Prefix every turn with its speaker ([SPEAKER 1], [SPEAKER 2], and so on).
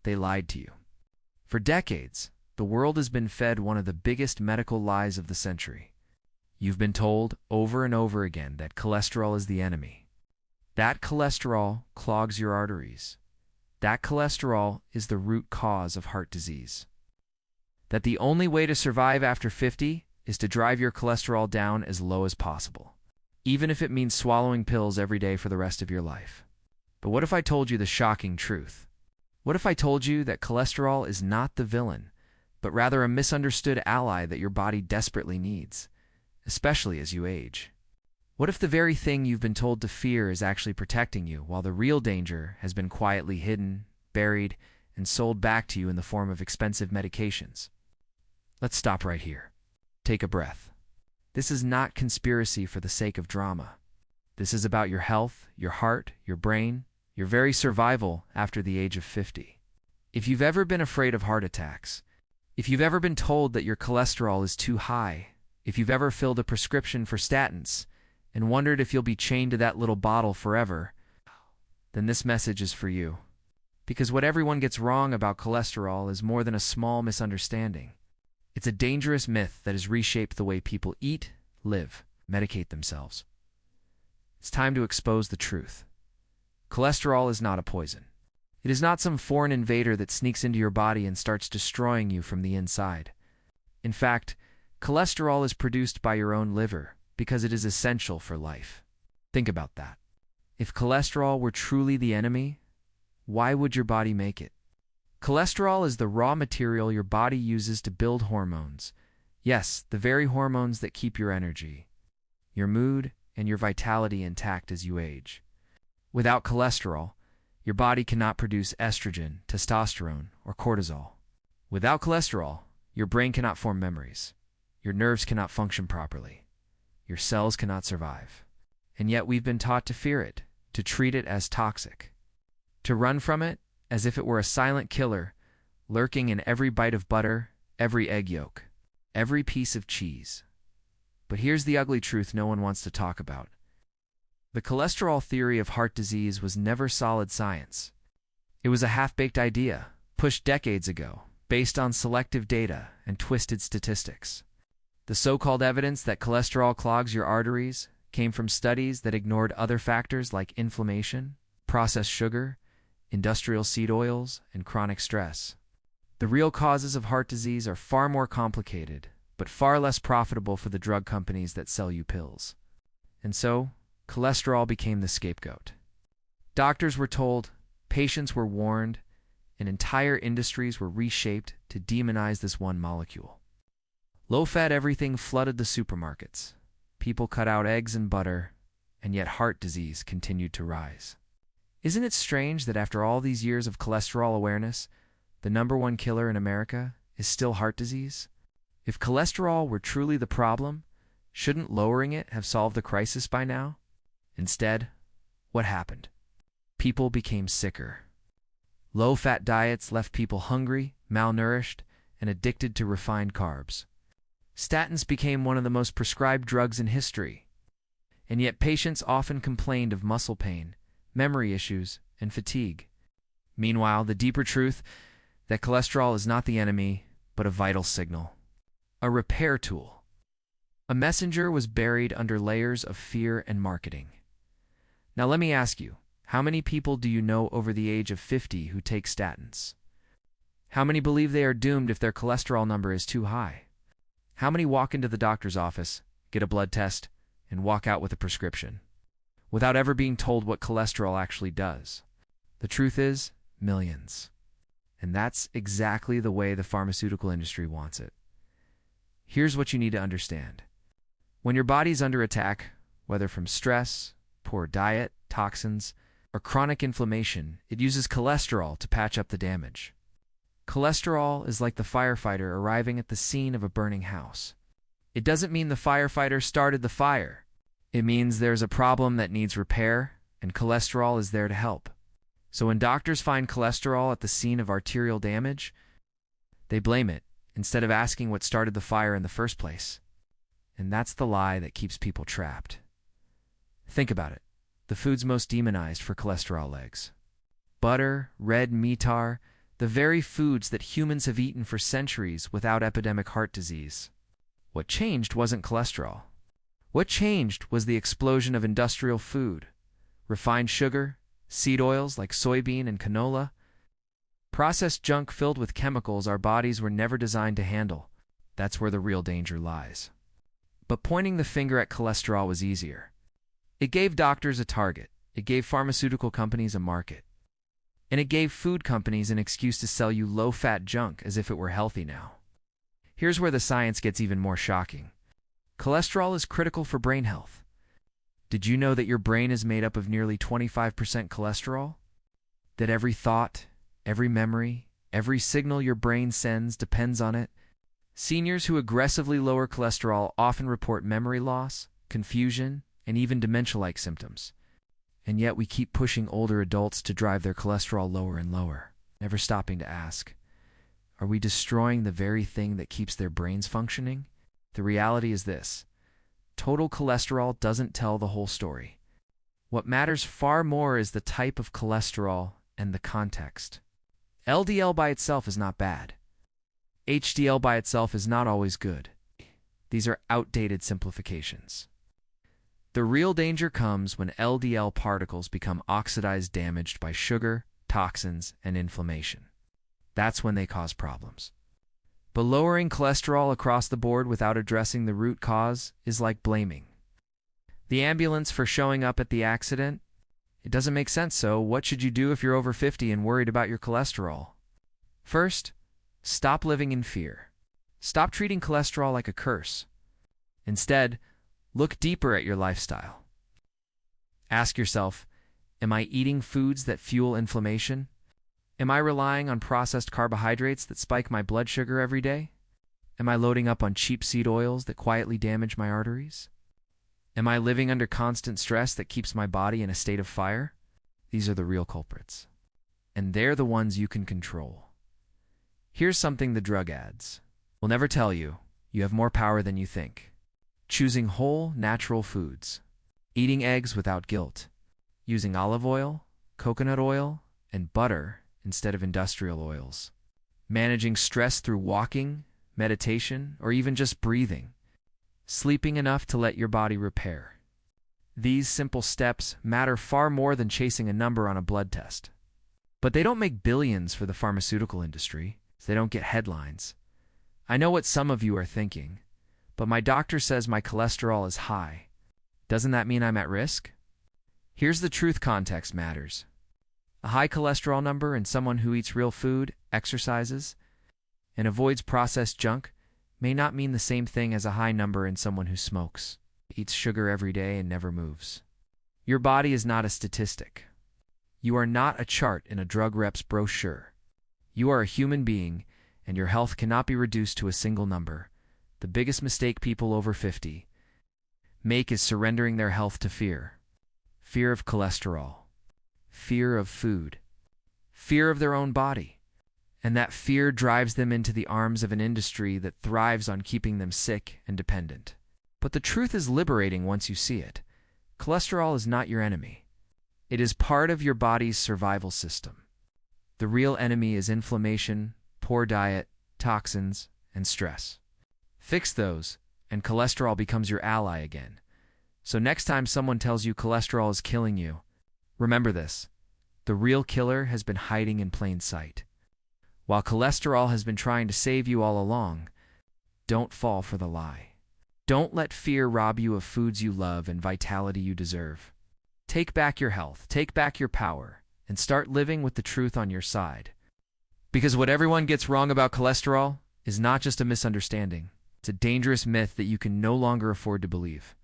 [SPEAKER 1] they lied to you. For decades, the world has been fed one of the biggest medical lies of the century. You've been told over and over again that cholesterol is the enemy. That cholesterol clogs your arteries. That cholesterol is the root cause of heart disease. That the only way to survive after 50 is to drive your cholesterol down as low as possible, even if it means swallowing pills every day for the rest of your life. But what if I told you the shocking truth? What if I told you that cholesterol is not the villain, but rather a misunderstood ally that your body desperately needs, especially as you age? What if the very thing you've been told to fear is actually protecting you, while the real danger has been quietly hidden, buried, and sold back to you in the form of expensive medications? Let's stop right here. Take a breath. This is not conspiracy for the sake of drama. This is about your health, your heart, your brain, your very survival after the age of 50. If you've ever been afraid of heart attacks, if you've ever been told that your cholesterol is too high, if you've ever filled a prescription for statins and wondered if you'll be chained to that little bottle forever, then this message is for you. Because what everyone gets wrong about cholesterol is more than a small misunderstanding. It's a dangerous myth that has reshaped the way people eat, live, medicate themselves. It's time to expose the truth. Cholesterol is not a poison. It is not some foreign invader that sneaks into your body and starts destroying you from the inside. In fact, cholesterol is produced by your own liver because it is essential for life. Think about that. If cholesterol were truly the enemy, why would your body make it? Cholesterol is the raw material your body uses to build hormones. Yes, the very hormones that keep your energy, your mood, and your vitality intact as you age. Without cholesterol, your body cannot produce estrogen, testosterone, or cortisol. Without cholesterol, your brain cannot form memories. Your nerves cannot function properly. Your cells cannot survive. And yet we've been taught to fear it, to treat it as toxic, to run from it as if it were a silent killer, lurking in every bite of butter, every egg yolk, every piece of cheese. But here's the ugly truth no one wants to talk about. The cholesterol theory of heart disease was never solid science. It was a half-baked idea, pushed decades ago, based on selective data and twisted statistics. The so-called evidence that cholesterol clogs your arteries came from studies that ignored other factors like inflammation, processed sugar, industrial seed oils, and chronic stress. The real causes of heart disease are far more complicated, but far less profitable for the drug companies that sell you pills. And so, cholesterol became the scapegoat. Doctors were told, patients were warned, and entire industries were reshaped to demonize this one molecule. Low-fat everything flooded the supermarkets. People cut out eggs and butter, and yet heart disease continued to rise. Isn't it strange that after all these years of cholesterol awareness, the #1 killer in America is still heart disease? If cholesterol were truly the problem, shouldn't lowering it have solved the crisis by now? Instead, what happened? People became sicker. Low-fat diets left people hungry, malnourished, and addicted to refined carbs. Statins became one of the most prescribed drugs in history, and yet patients often complained of muscle pain, memory issues, and fatigue. Meanwhile, the deeper truth that cholesterol is not the enemy, but a vital signal, a repair tool. A messenger was buried under layers of fear and marketing. Now let me ask you, how many people do you know over the age of 50 who take statins? How many believe they are doomed if their cholesterol number is too high? How many walk into the doctor's office, get a blood test, and walk out with a prescription, without ever being told what cholesterol actually does? The truth is, millions. And that's exactly the way the pharmaceutical industry wants it. Here's what you need to understand. When your body's under attack, whether from stress, poor diet, toxins, or chronic inflammation, it uses cholesterol to patch up the damage. Cholesterol is like the firefighter arriving at the scene of a burning house. It doesn't mean the firefighter started the fire. It means there's a problem that needs repair, and cholesterol is there to help. So when doctors find cholesterol at the scene of arterial damage, they blame it, instead of asking what started the fire in the first place. And that's the lie that keeps people trapped. Think about it. The foods most demonized for cholesterol legs: butter, red meat tar, the very foods that humans have eaten for centuries without epidemic heart disease. What changed wasn't cholesterol. What changed was the explosion of industrial food, refined sugar, seed oils like soybean and canola, processed junk filled with chemicals our bodies were never designed to handle. That's where the real danger lies. But pointing the finger at cholesterol was easier. It gave doctors a target. It gave pharmaceutical companies a market. And it gave food companies an excuse to sell you low-fat junk as if it were healthy now. Here's where the science gets even more shocking. Cholesterol is critical for brain health. Did you know that your brain is made up of nearly 25% cholesterol? That every thought, every memory, every signal your brain sends depends on it? Seniors who aggressively lower cholesterol often report memory loss, confusion, and even dementia-like symptoms. And yet we keep pushing older adults to drive their cholesterol lower and lower, never stopping to ask, are we destroying the very thing that keeps their brains functioning? The reality is this: total cholesterol doesn't tell the whole story. What matters far more is the type of cholesterol and the context. LDL by itself is not bad. HDL by itself is not always good. These are outdated simplifications. The real danger comes when LDL particles become oxidized, damaged by sugar, toxins, and inflammation. That's when they cause problems. But lowering cholesterol across the board without addressing the root cause is like blaming the ambulance for showing up at the accident. It doesn't make sense, so what should you do if you're over 50 and worried about your cholesterol? First, stop living in fear. Stop treating cholesterol like a curse. Instead, look deeper at your lifestyle. Ask yourself, am I eating foods that fuel inflammation? Am I relying on processed carbohydrates that spike my blood sugar every day? Am I loading up on cheap seed oils that quietly damage my arteries? Am I living under constant stress that keeps my body in a state of fire? These are the real culprits. And they're the ones you can control. Here's something the drug ads will never tell you. You have more power than you think. Choosing whole, natural foods. Eating eggs without guilt. Using olive oil, coconut oil, and butter instead of industrial oils. Managing stress through walking, meditation, or even just breathing. Sleeping enough to let your body repair. These simple steps matter far more than chasing a number on a blood test. But they don't make billions for the pharmaceutical industry. They don't get headlines. I know what some of you are thinking, but my doctor says my cholesterol is high. Doesn't that mean I'm at risk? Here's the truth: context matters. A high cholesterol number in someone who eats real food, exercises, and avoids processed junk may not mean the same thing as a high number in someone who smokes, eats sugar every day, and never moves. Your body is not a statistic. You are not a chart in a drug rep's brochure. You are a human being, and your health cannot be reduced to a single number. The biggest mistake people over 50 make is surrendering their health to fear. Fear of cholesterol. Fear of food. Fear of their own body. And that fear drives them into the arms of an industry that thrives on keeping them sick and dependent. But the truth is liberating once you see it. Cholesterol is not your enemy. It is part of your body's survival system. The real enemy is inflammation, poor diet, toxins, and stress. Fix those, and cholesterol becomes your ally again. So next time someone tells you cholesterol is killing you, remember this: the real killer has been hiding in plain sight. While cholesterol has been trying to save you all along, don't fall for the lie. Don't let fear rob you of foods you love and vitality you deserve. Take back your health, take back your power, and start living with the truth on your side. Because what everyone gets wrong about cholesterol is not just a misunderstanding. It's a dangerous myth that you can no longer afford to believe.